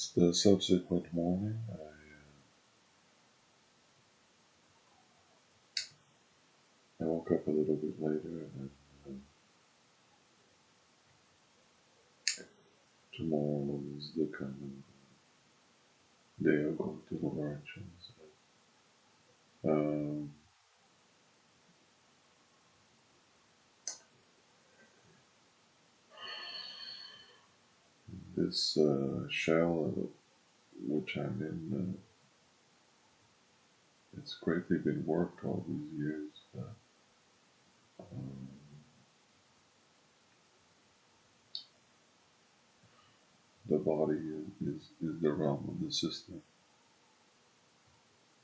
The subsequent morning, I woke up a little bit later, and tomorrow is the kind of day of going to the origins. Um, this shell which I'm in, it's greatly been worked all these years. Um, the body is the realm of the system,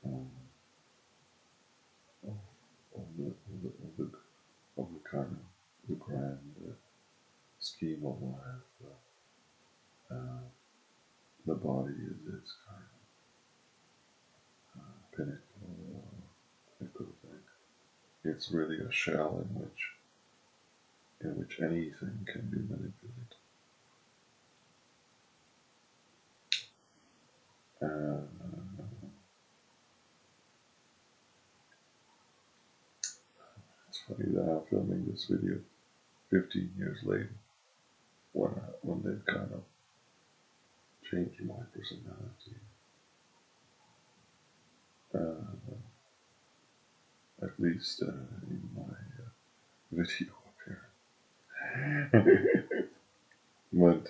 um, of, of the kind of the grand scheme of life. The body is its kind of pinnacle, pinnacle thing. It's really a shell in which anything can be manipulated. Uh, it's funny that I'm filming this video 15 years later when they've kind of changed my personality. Uh, at least in my video appearance. But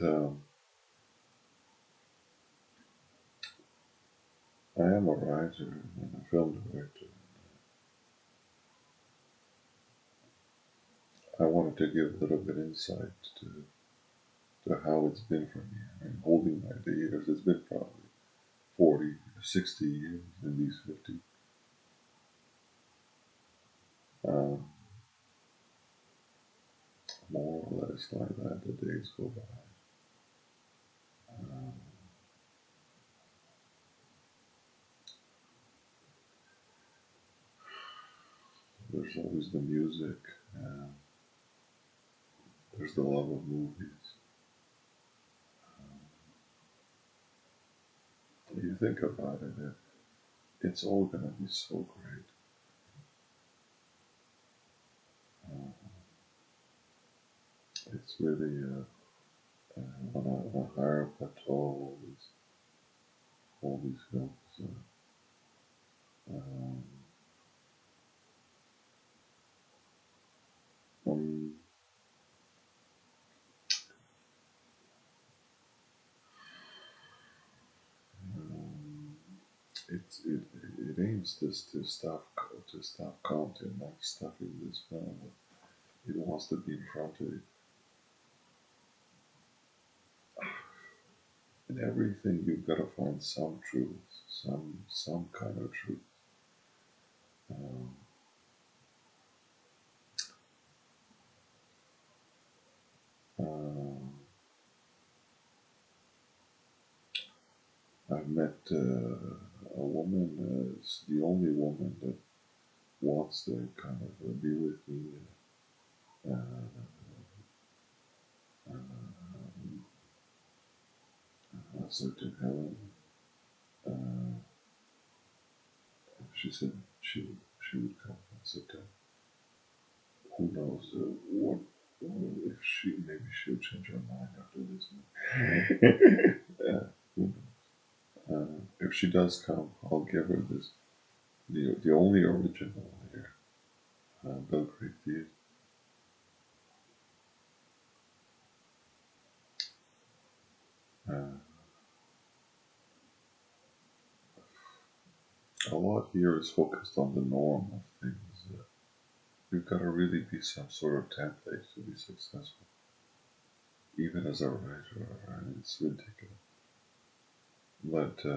I am a writer and a film director. I wanted to give a little bit insight to how it's been for me. I mean, holding my years, it's been probably 40, 60 years in these 50. Um, More or less like that, the days go by. Um, there's always the music, there's the love of movies. You think about it's all going to be so great. Uh, it's really on a higher plateau, all these films. Um, um, um, it aims to stop counting, not stuffing this film. It wants to be in front of you. In everything, you've got to find some truth, some kind of truth. Um, um, I've met a woman, it's the only woman that wants to kind of be with me. Uh, a certain Helen. Uh, she said she would come. I said, who knows what if maybe she'll change her mind after this one. Who knows? If she does come, I'll give her the only original here, Belgrade Theatre. Uh, a lot here is focused on the norm of things. You've got to really be some sort of template to be successful, even as a writer. It's ridiculous. But I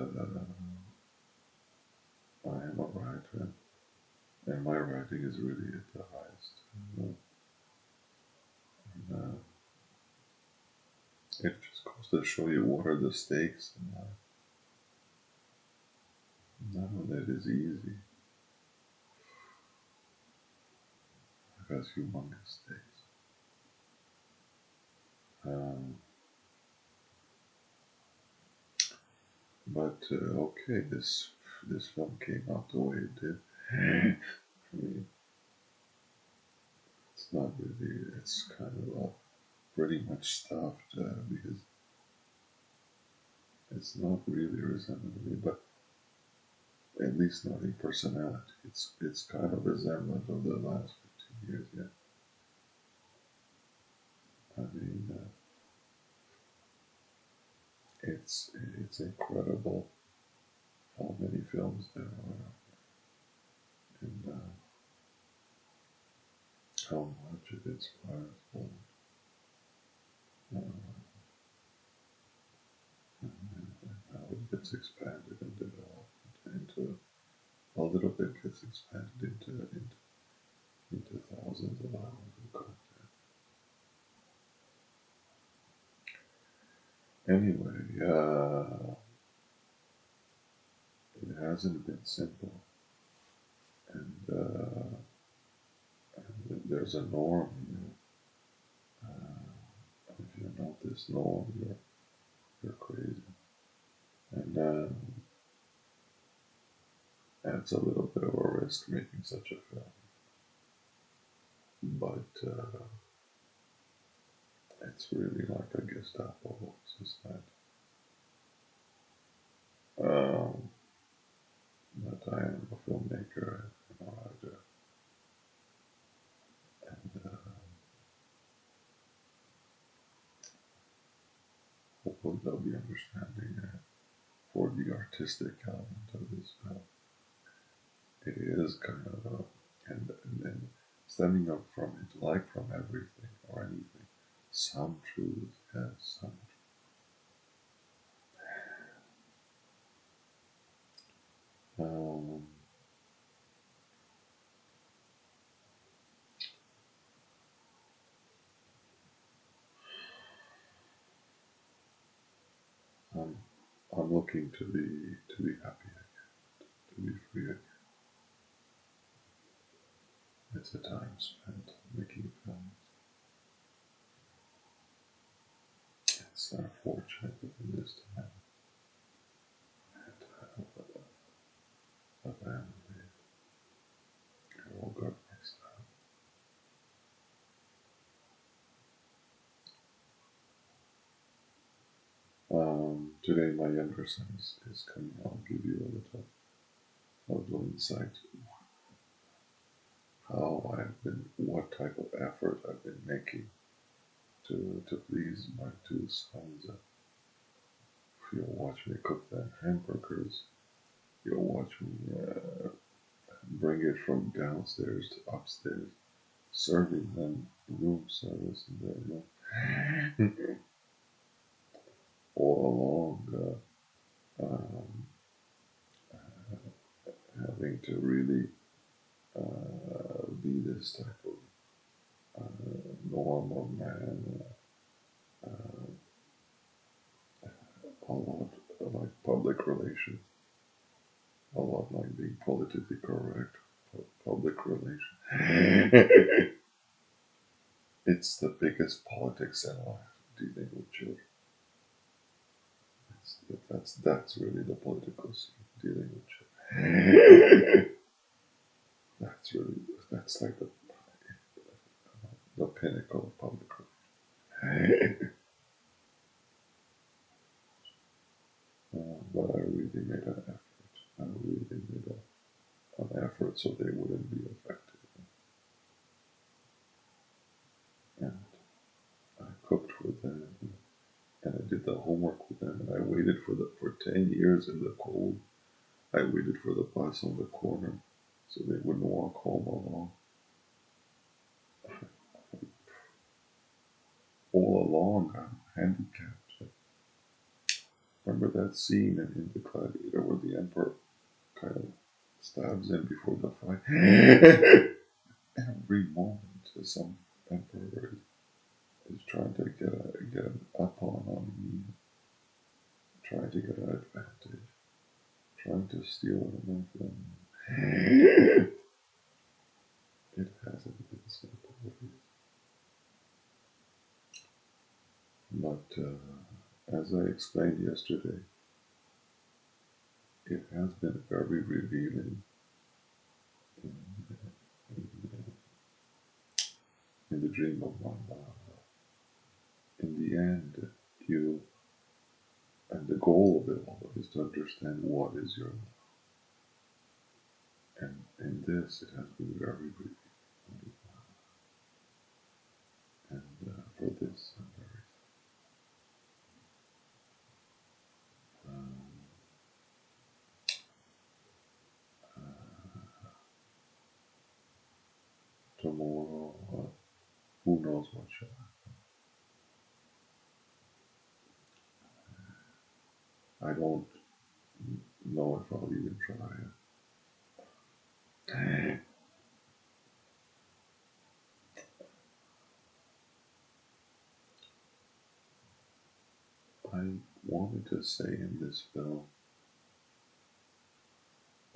am a writer, and my writing is really at the highest. You and, it just goes to show you what are the stakes in life. None of it is easy. It has humongous stakes. Um, But okay, this film came out the way it did. I mean, it's not really. It's kind of pretty much stuffed because it's not really resembling me, but at least not in personality. It's kind of resemblant of the last 15 years. Yeah, I mean, it's incredible how many films there are and how much it inspires forward. Uh, and how it gets expanded and developed into a little bit gets expanded into thousands of hours of content. Anyway, it hasn't been simple, and there's a norm. If you're not this norm, you're crazy, and it's a little bit of a risk making such a film, but it's really like a Gestapo suspect. Um, but I am a filmmaker, and a writer, and hopefully there'll be understanding for the artistic element of this film. It is kind of and stemming up from it, like from everything or anything, some truth, yes, some. Um, I'm, I'm looking to be happy again, to be free again. It's a time spent making films. It's unfortunate that in this time I had to have a family. I woke up myself. Today my younger son is coming. I'll give you a little insight how I've been, what type of effort I've been making to please my two sons. If you'll watch me cook them hamburgers, you'll watch me bring it from downstairs to upstairs, serving them room service in their room. All along, um, having to really be this type of normal man, a lot like public relations, a lot like being politically correct, public relations. It's the biggest politics in life, dealing with children. That's really the political scene, dealing with children. That's really that's like the pinnacle of public relations. But I really made an effort. I really made an effort so they wouldn't be affected. And I cooked for them, and I did the homework with them, and I waited for 10 years in the cold. I waited for the bus on the corner so they wouldn't walk home alone. All along, I'm handicapped. Remember that scene in the Gladiator where the Emperor kind of stabs him before the fight? Every moment, some Emperor is trying to get an up on me, trying to get an advantage, trying to steal one of my film. It hasn't been simple, but as I explained yesterday, it has been very revealing in, in, in the dream of my love. In the end, you and the goal of it all is to understand what is your love. And in this, it has been very revealing. And for this, I'm very um, tomorrow, who knows what shall happen. I don't know if I'll even try it. I wanted to say in this film,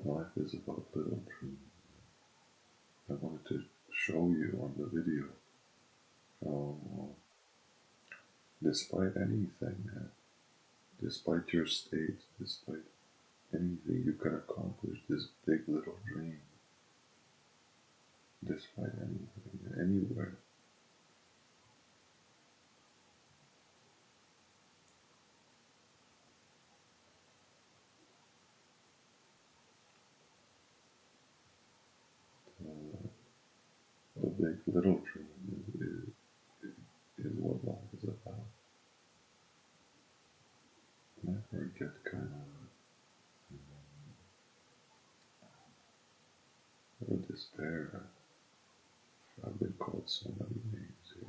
life is about little dreams. I wanted to show you on the video how, despite anything, despite your state, despite anything, you can accomplish this big little dream. Despite anything, anywhere. Uh, the big little dream is what life is about. Never get kind of despair. I've been called so many names here.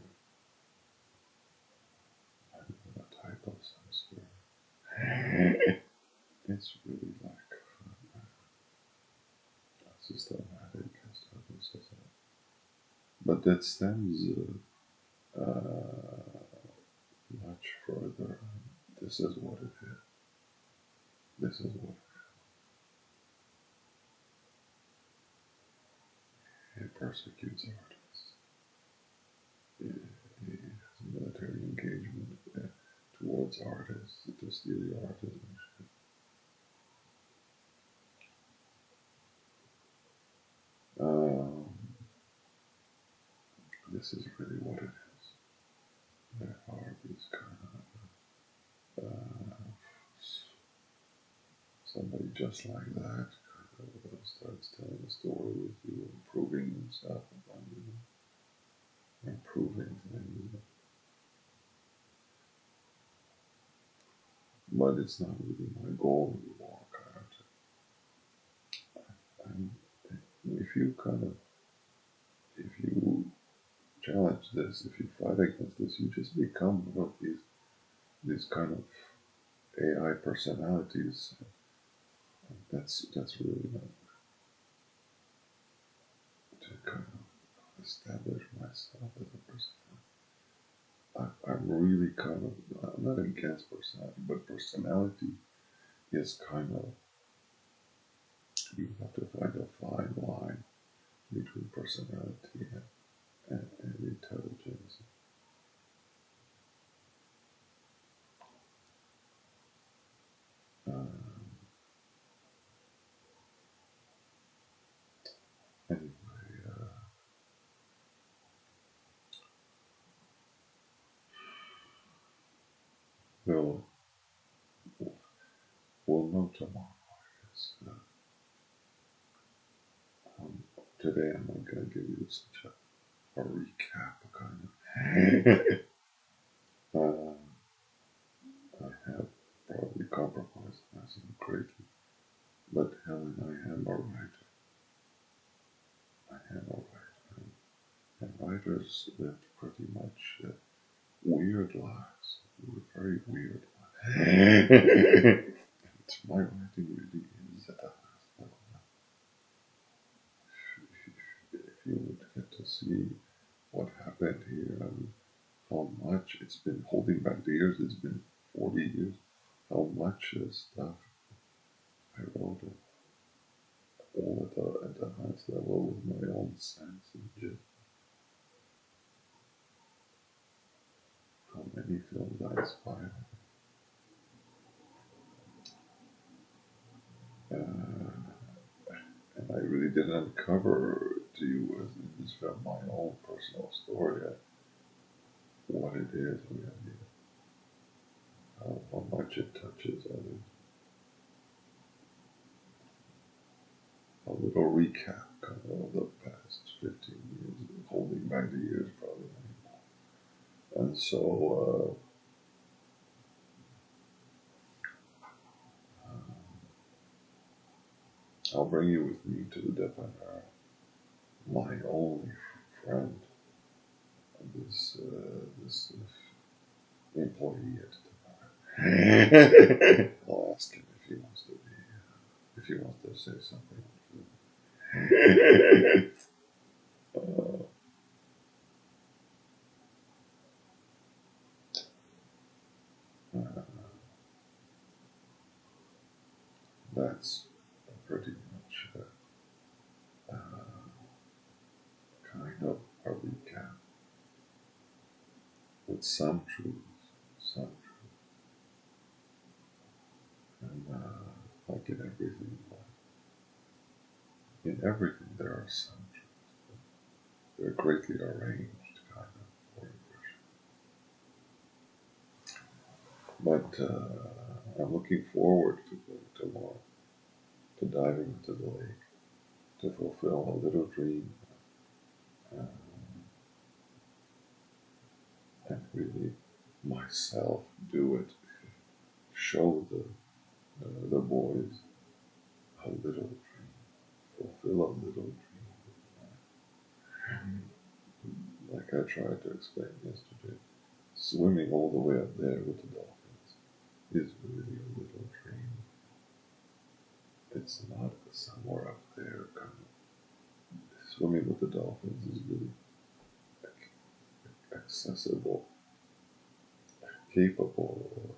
I'm gonna type up some sort. It's really like systematic and stuff and so on. But that stems much further. This is what it is. This is what it persecutes artists. It has military engagement towards artists to steal your artist. Um, this is really what it is. There are these kind of somebody just like that kind of starts telling a story with you, improving himself upon you, improving things. But it's not really my goal anymore. And if you kind of, if you challenge this, if you fight against this, you just become one of these kind of AI personalities. That's really not to kind of establish myself as a person. I'm really kind of I'm not against personality, but personality is kind of you have to find a fine line between personality and intelligence. Um, anyway, we'll we'll know tomorrow. I guess. Um, today I'm not gonna give you such a recap, kind of. um, I have probably compromised myself greatly, but Helen, I am a writer. I am a writer, and writers live pretty much weird lives, very weird lives. My writing really is at a highest level. If you would get to see what happened here, I mean, how much it's been holding back the years, it's been 40 years, how much stuff I wrote all at the highest level with my own sense and just how many films I inspired. I really didn't uncover to you as this from my own personal story what it is really, how much it touches others. A little recap kind of the past 15 years, holding back the years probably. And so I'll bring you with me to the depanneur, my only friend, this employee at the depanneur. I'll ask him if he wants to be, if he wants to say something. uh, uh, that's pretty much kind of a recap with some truths, some and like in everything there are some truths. They're greatly arranged, kind of, for impression. But I'm looking forward to going tomorrow, to diving into the lake, to fulfill a little dream, uh, and really myself do it. Show the boys a little dream, fulfill a little dream. Like I tried to explain yesterday, swimming all the way up there with the dolphins is really a little dream. It's not somewhere up there. Kind of swimming with the dolphins is really accessible, capable.